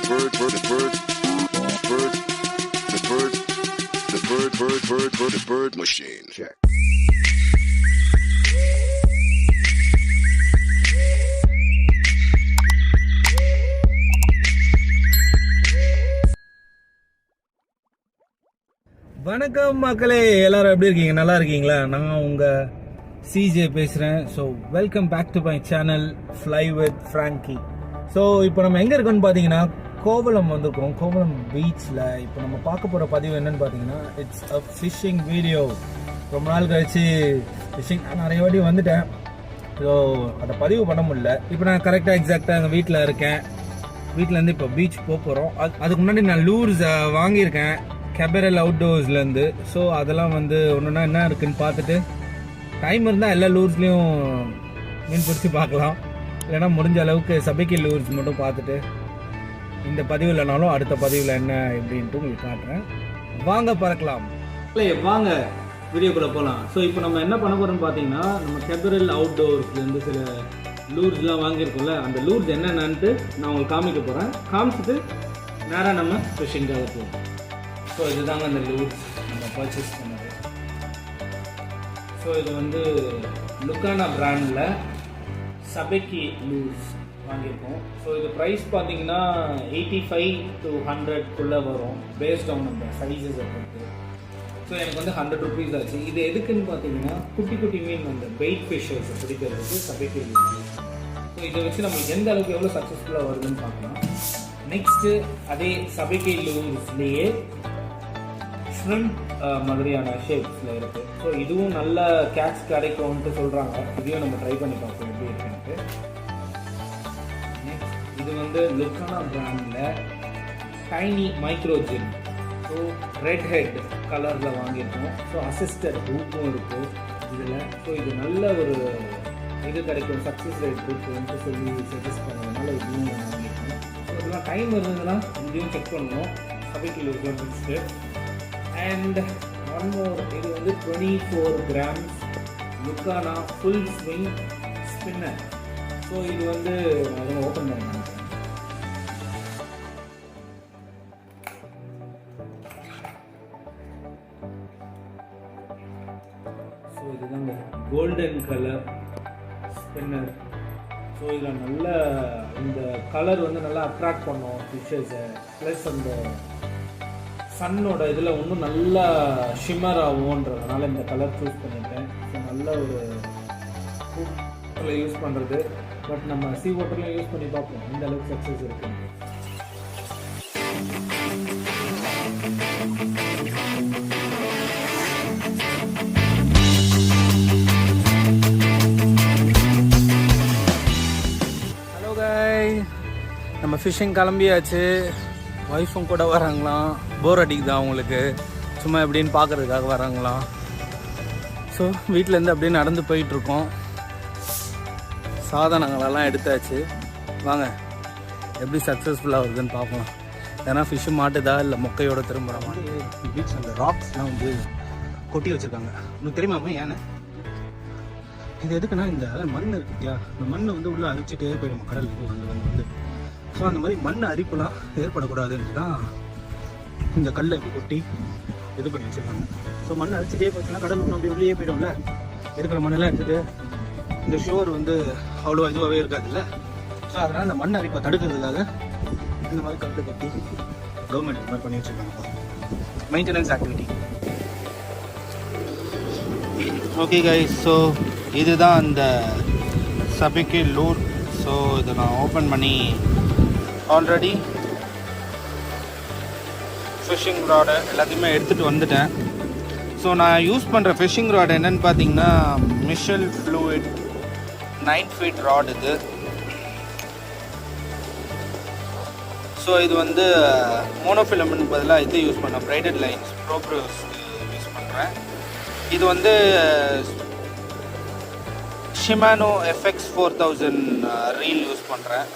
The bird machine. Check. வணக்கம் மக்களே, எல்லாரும் எப்படி இருக்கீங்க? நல்லா இருக்கீங்களா? நான் உங்கள் சிஜே பேசுகிறேன். So welcome back to my channel fly with Frankie. So இப்போ நம்ம எங்கே இருக்கோன்னு பார்த்தீங்கன்னா கோவளம் வந்திருக்கோம். கோவளம் பீச்சில் இப்போ நம்ம பார்க்க போகிற பதிவு என்னன்னு பார்த்தீங்கன்னா இட்ஸ் அ ஃபிஷ்ஷிங் வீடியோ. ரொம்ப நாள் கழிச்சு ஃபிஷ்ஷிங் நிறைய வாட்டி வந்துட்டேன். ஸோ அதை பதிவு பண்ண முடியல. இப்போ நான் கரெக்டாக எக்ஸாக்டாக எங்கள் வீட்டில் இருக்கேன். வீட்டிலேருந்து இப்போ பீச் போகிறோம். அதுக்கு முன்னாடி நான் லூர்ஸ் வாங்கியிருக்கேன் கேபரல் அவுட்டோர்ஸ்லேருந்து. ஸோ அதெல்லாம் வந்து ஒன்றுனா என்ன இருக்குதுன்னு பார்த்துட்டு டைம் இருந்தால் எல்லா லூர்ஸ்லேயும் மீன் பிடிச்சி பார்க்கலாம். இல்லைனா முடிஞ்ச அளவுக்கு சபைக்கு லூர்ஸ் மட்டும் பார்த்துட்டு இந்த பதிவு இல்லைனாலும் அடுத்த பதிவில் என்ன எப்படின்ட்டு உங்களுக்கு காட்டுறேன். வாங்க பறக்கலாம். வாங்க வீடியோக்குள்ளே போகலாம். ஸோ இப்போ நம்ம என்ன பண்ண போகிறோம்னு பார்த்தீங்கன்னா நம்ம கேபரல் அவுட்டோர்ஸ்லேருந்து சில லூர்ஸ்லாம் வாங்கியிருக்கோம்ல, அந்த லூர்ஸ் என்னென்னன்ட்டு நான் உங்களுக்கு காமிக்க போகிறேன். காமிச்சிட்டு நேராக நம்ம ஃபிஷ்ஷிங்காக போவோம். ஸோ இதுதாங்க அந்த லூர்ஸ் நம்ம பர்ச்சேஸ் பண்ணது. ஸோ இது வந்து லுக்கானா பிராண்டில் சபைக்கி லூர்ஸ் வாங்கியிருக்கோம். ஸோ இது ப்ரைஸ் பார்த்தீங்கன்னா 85 to 100 வரும், பேஸ்ட் ஆன் அந்த சைஸஸை பொறுத்து. ஸோ எனக்கு வந்து 100 rupees ஆச்சு. இது எதுக்குன்னு பார்த்தீங்கன்னா குட்டி குட்டி மீன் அந்த baitfishes பிடிக்கிறதுக்கு சபைக்கி லூர்ஸ். ஸோ இதை வச்சு நம்மளுக்கு எந்த அளவுக்கு எவ்வளோ சக்ஸஸ்ஃபுல்லாக வருதுன்னு பார்க்கலாம். நெக்ஸ்ட்டு அதே சபைக்கி லூர்ஸ்லேயே ஷ்ரிம்ப் மாதிரியான ஷேப்ஸில் இருக்குது. ஸோ இதுவும் நல்ல கேட்ச் கிடைக்கும்ன்ட்டு சொல்கிறாங்க. இதையும் நம்ம ட்ரை பண்ணி பார்ப்போம் எப்படி இருக்குன்ட்டு. இது வந்து லுக்கானா பிராண்டில் டைனி மைக்ரோஜின். ஸோ ரெட் ஹெட் கலரில் வாங்கியிருக்கோம். ஸோ அசிஸ்டட் ஹூக்கும் இருக்குது இதில். ஸோ இது நல்ல ஒரு இது கிடைக்கும், சக்ஸஸ் ரேட் இருக்குன்ட்டு சொல்லி சஜஸ்ட் பண்ணதுனால இதுவும் வாங்கியிருக்கோம். ஸோ இதெல்லாம் டைம் இருந்ததுன்னா இதையும் செக் பண்ணணும். சபைக்கு lures fixed. And one more, இது வந்து 24 grams லுக்கானா ஃபுல் ஸ்விங் ஸ்பின்னர். ஸோ இது வந்து நான் ஓப்பன் பண்ண நினைக்கிறேன். ஸோ இதுதான் இந்த கோல்டன் கலர் ஸ்பின்னர். ஸோ இதில் நல்ல இந்த கலர் வந்து நல்லா அட்ராக்ட் பண்ணும் ஃபிஷ்ஷஸை. ப்ளஸ் அந்த சன்னோட இதில் இன்னும் நல்லா ஷிம்மர் ஆகும்ன்றதுனால இந்த கலர் சூஸ் பண்ணிட்டேன். ஸோ நல்ல ஒரு ஃபுட்டில் யூஸ் பண்ணுறது. பட் நம்ம சீ வாட்டர்லையும் யூஸ் பண்ணி பார்ப்போம் இந்த அளவுக்கு சக்ஸஸ் இருக்குது. ஹலோ காய்ஸ், நம்ம ஃபிஷ்ஷிங் கிளம்பியாச்சு. ஒய்ஃபும் கூட வராங்களாம். போர் அடிக்குதா அவங்களுக்கு, சும்மா எப்படின்னு பார்க்குறதுக்காக வராங்களாம். ஸோ வீட்டிலேருந்து அப்படியே நடந்து போயிட்டுருக்கோம். சாதனங்களெல்லாம் எடுத்தாச்சு. வாங்க எப்படி சக்ஸஸ்ஃபுல்லாக வருதுன்னு பார்ப்போம். ஏன்னா ஃபிஷ்ஷு மாட்டுதா இல்லை மொக்கையோட திரும்புகிறோமா. பீச் அந்த ராக்ஸ்லாம் வந்து கொட்டி வச்சுருக்காங்க. உங்களுக்கு தெரியுமாமே ஏன்னு? இது எதுக்குன்னா இந்த மண் இருக்கு இல்லையா, இந்த மண் வந்து உள்ளே அரிச்சிட்டே போயிடும் கடலுக்கு வந்து. ஸோ அந்த மாதிரி மண் அரிப்புலாம் ஏற்படக்கூடாதுன்னு தான் இந்த கல்லை கொட்டி இது பண்ணி வச்சுருக்காங்க. ஸோ மண் அரிச்சிட்டே போச்சுன்னா கடல் ஒன்று அப்படி உள்ளே போய்டும்ல. இருக்கிற மண்ணெல்லாம் எடுத்துகிட்டு இந்த ஷோர் வந்து அவ்வளோ இதுவாகவே இருக்காதுல்ல. ஸோ அதனால் அந்த மண் அரிப்பை தடுக்கிறதுக்காக இந்த மாதிரி கல்லை கொட்டி கவர்மெண்ட் இந்த மாதிரி பண்ணி வச்சுருக்காங்க. Maintenance activity. Okay guys, so இதுதான் அந்த சபைக்கு லூர். ஸோ இதை நான் ஓப்பன் பண்ணி ஆல்ரெடி ஃபிஷ்ஷிங் ராடை எல்லாத்தையுமே எடுத்துகிட்டு வந்துட்டேன். ஸோ நான் யூஸ் பண்ணுற ஃபிஷ்ஷிங் ராட் என்னென்னு பார்த்தீங்கன்னா மிஷல் ஃப்ளூயிட் 9 feet ராட் இது. ஸோ இது வந்து மோனோஃபிலமெண்ட் பதிலாக இது யூஸ் பண்ணேன், பிரைடட் லைன்ஸ் ப்ரோக்ரோஸ் யூஸ் பண்ணுறேன். இது வந்து ஷிமானோ FX 4000 ரீல் யூஸ் பண்ணுறேன்.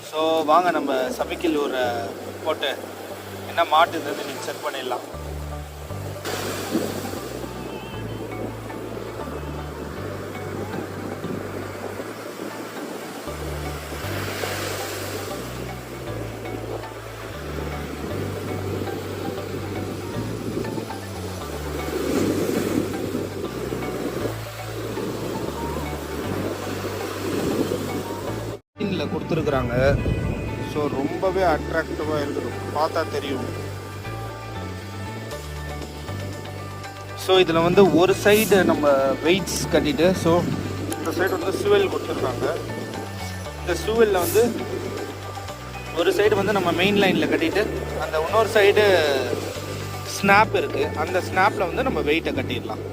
ஸோ வாங்க நம்ம சபைக்கு லூரை போட்டு என்ன மாட்டுதுன்னு நீங்கள் செக் பண்ணிடலாம். டிசைனில் கொடுத்துருக்குறாங்க. ஸோ ரொம்பவே அட்ராக்டிவாக இருக்குது, பார்த்தா தெரியும். ஸோ இதில் வந்து ஒரு சைடு நம்ம வெயிட்ஸ் கட்டிட்டு, ஸோ இந்த சைடு வந்து சுவல் கொடுத்துருக்காங்க. இந்த சுவலில் வந்து ஒரு சைடு வந்து நம்ம மெயின் லைனில் கட்டிட்டு, அந்த இன்னொரு சைடு ஸ்னாப் இருக்குது, அந்த ஸ்னாப்பில் வந்து நம்ம வெயிட்டை கட்டிடலாம்.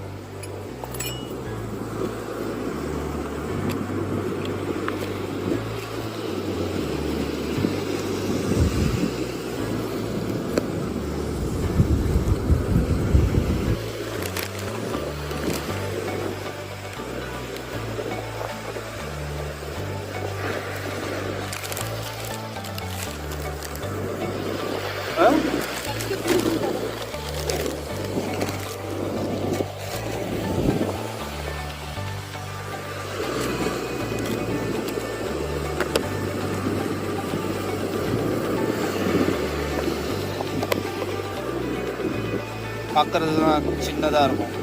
பார்க்கறது தான் சின்னதாக இருக்கும்.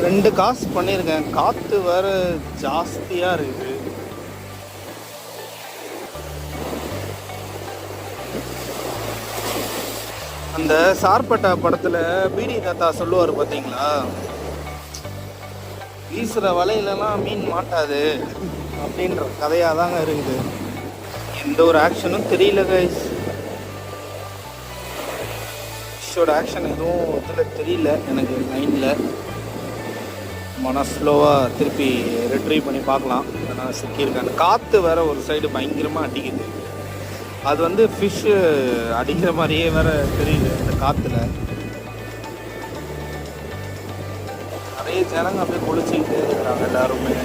ரெண்டு காசு பண்ணியிருக்கேன். காற்று வேறு ஜாஸ்தியாக இருக்குது. அந்த சார்பட்டா படத்தில் பீடி தாத்தா சொல்லுவார் பார்த்தீங்களா, வீசுகிற வலையிலலாம் மீன் மாட்டாது அப்படின்ற கதையாக தாங்க இருக்குது. எந்த ஒரு ஆக்ஷனும் தெரியல கைஸ். ஃபிஷ்ஷோட ஆக்ஷன் எதுவும் இதில் தெரியல எனக்கு மைண்டில். ஸ்லோவாக திருப்பி ரிட்ரீவ் பண்ணி பார்க்கலாம் நான் சிக்கியிருக்கேன். காற்று வேறு ஒரு சைடு பயங்கரமாக அடிக்குது. அது வந்து ஃபிஷ்ஷு அடிக்கிற மாதிரியே வேறு தெரியுது இந்த காற்றுல. நிறைய ஜனங்க அப்படியே குளிச்சுக்கிட்டே இருக்கிறாங்க எல்லாருமே.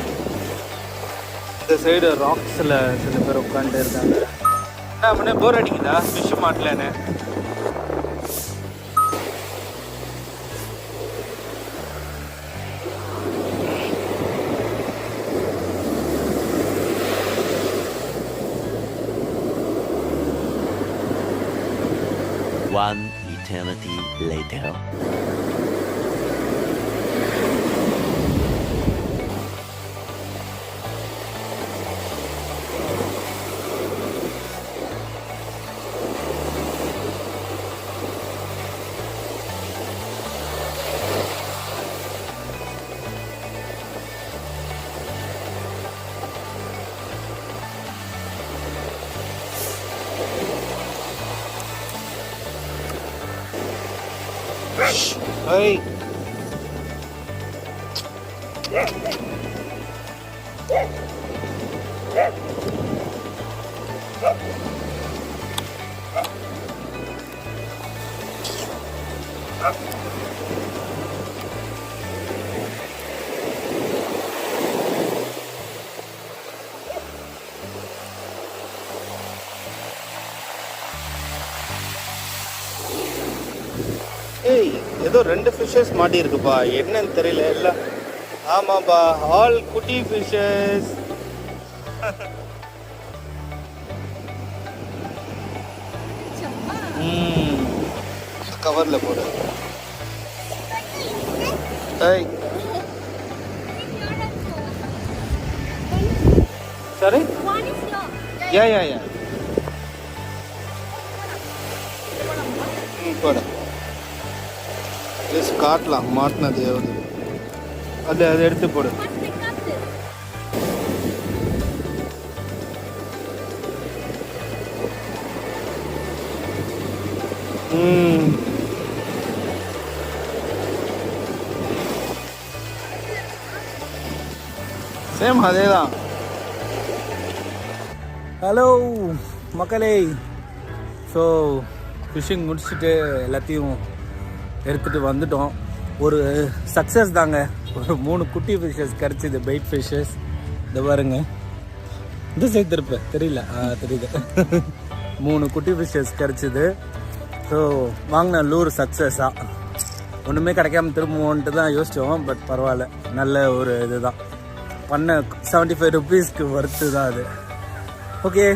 இந்த சைடு ராக்ஸில் சில பேர் உட்காந்துட்டு இருக்காங்க. என்ன பண்ண போர் அடிக்குதா fish மாட்டலன்னு? One eternity later. Hey. ஏய், ஏதோ 2 ஃபிஷ்ஷஸ் மாட்டி இருக்குப்பா, என்னன்னு தெரியல. எல்லாம் ஆமாப்பா, ஆல் குட்டி ஃபிஷ்ஷஸ். கவர்ல போடு. ஏய் சரி, யா போடு. ஜஸ்ட் காட்டலாம் மாட்டினது எவ்வளோ. அது அதை எடுத்து போடு. சேம் அதே தான். ஹலோ மக்களே, ஸோ ஃபிஷ்ஷிங் முடிச்சுட்டு எல்லாத்தையும் எடுத்துகிட்டு வந்துட்டோம். ஒரு சக்ஸஸ் தாங்க. ஒரு 3 குட்டி ஃபிஷ்ஷஸ் கிடச்சிது, பைட் ஃபிஷ்ஷஸ். இந்த பாருங்க, இந்த சைடு திருப்ப தெரியல தெரியுது 3 குட்டி ஃபிஷ்ஷஸ் கிடச்சிது. ஸோ வாங்கின லூர் சக்ஸஸாக ஒன்றுமே கிடைக்காம திரும்புவோன்ட்டு தான் யோசித்தோம். பட் பரவாயில்ல, நல்ல ஒரு இதுதான் பண்ண 75 rupeesக்கு ஒர்த்து தான் அது. ஓகே,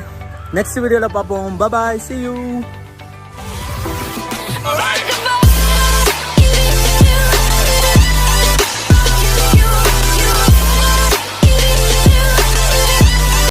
நெக்ஸ்ட் வீடியோவில் பார்ப்போம். பாய், see you.